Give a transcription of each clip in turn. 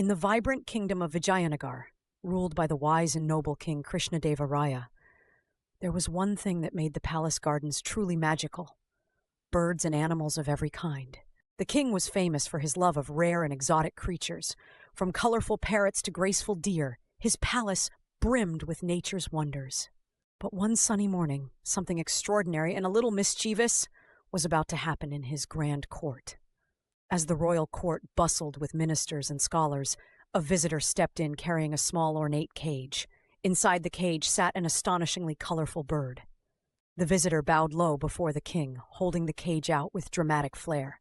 In the vibrant kingdom of Vijayanagar, ruled by the wise and noble King Krishnadeva Raya, there was one thing that made the palace gardens truly magical: birds and animals of every kind. The king was famous for his love of rare and exotic creatures. From colorful parrots to graceful deer, his palace brimmed with nature's wonders. But one sunny morning, something extraordinary and a little mischievous was about to happen in his grand court. As the royal court bustled with ministers and scholars, a visitor stepped in carrying a small ornate cage. Inside the cage sat an astonishingly colorful bird. The visitor bowed low before the king, holding the cage out with dramatic flair.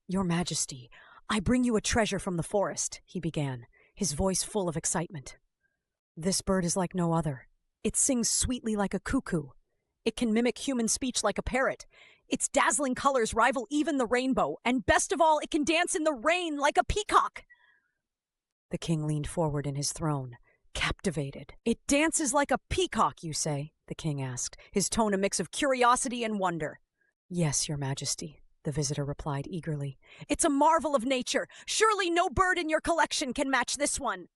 "Your Majesty, I bring you a treasure from the forest," he began, his voice full of excitement. "This bird is like no other. It sings sweetly like a cuckoo. It can mimic human speech like a parrot. Its dazzling colors rival even the rainbow, and best of all, it can dance in the rain like a peacock." The king leaned forward in his throne, captivated. "It dances like a peacock, you say?" the king asked, his tone a mix of curiosity and wonder. "Yes, Your Majesty," the visitor replied eagerly. "It's a marvel of nature. Surely no bird in your collection can match this one."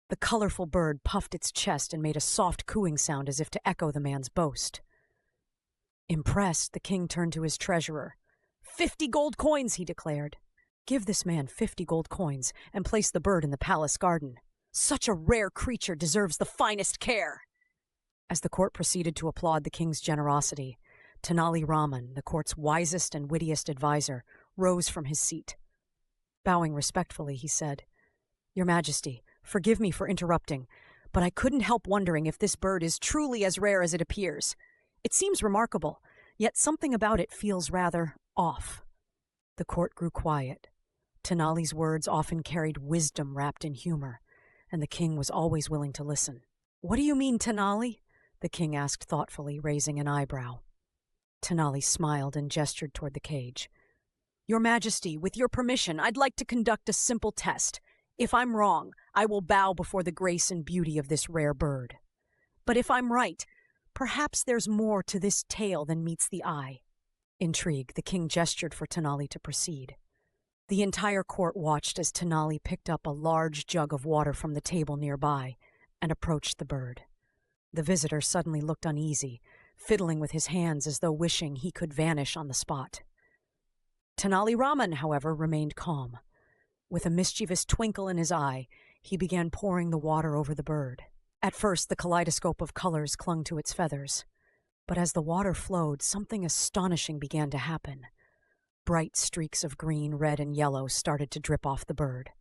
The colorful bird puffed its chest and made a soft cooing sound as if to echo the man's boast. Impressed, the king turned to his treasurer. 50 gold coins, he declared. "Give this man 50 gold coins and place the bird in the palace garden. Such a rare creature deserves the finest care." As the court proceeded to applaud the king's generosity, Tenali Raman, the court's wisest and wittiest advisor, rose from his seat. Bowing respectfully, he said, "Your Majesty, forgive me for interrupting, but I couldn't help wondering if this bird is truly as rare as it appears. It seems remarkable, yet something about it feels rather off." The court grew quiet. Tenali's words often carried wisdom wrapped in humor, and the king was always willing to listen. "What do you mean, Tenali?" the king asked thoughtfully, raising an eyebrow. Tenali smiled and gestured toward the cage. "Your Majesty, with your permission, I'd like to conduct a simple test. If I'm wrong, I will bow before the grace and beauty of this rare bird. But if I'm right, perhaps there's more to this tale than meets the eye." Intrigued, the king gestured for Tenali to proceed. The entire court watched as Tenali picked up a large jug of water from the table nearby and approached the bird. The visitor suddenly looked uneasy, fiddling with his hands as though wishing he could vanish on the spot. Tenali Raman, however, remained calm. With a mischievous twinkle in his eye, he began pouring the water over the bird. At first, the kaleidoscope of colors clung to its feathers. But as the water flowed, something astonishing began to happen. Bright streaks of green, red, and yellow started to drip off the bird.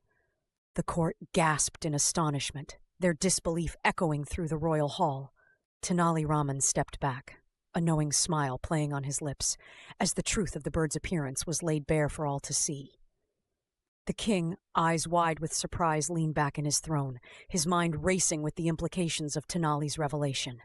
The court gasped in astonishment, their disbelief echoing through the royal hall. Tenali Raman stepped back, a knowing smile playing on his lips, as the truth of the bird's appearance was laid bare for all to see. The king, eyes wide with surprise, leaned back in his throne, his mind racing with the implications of Tenali's revelation.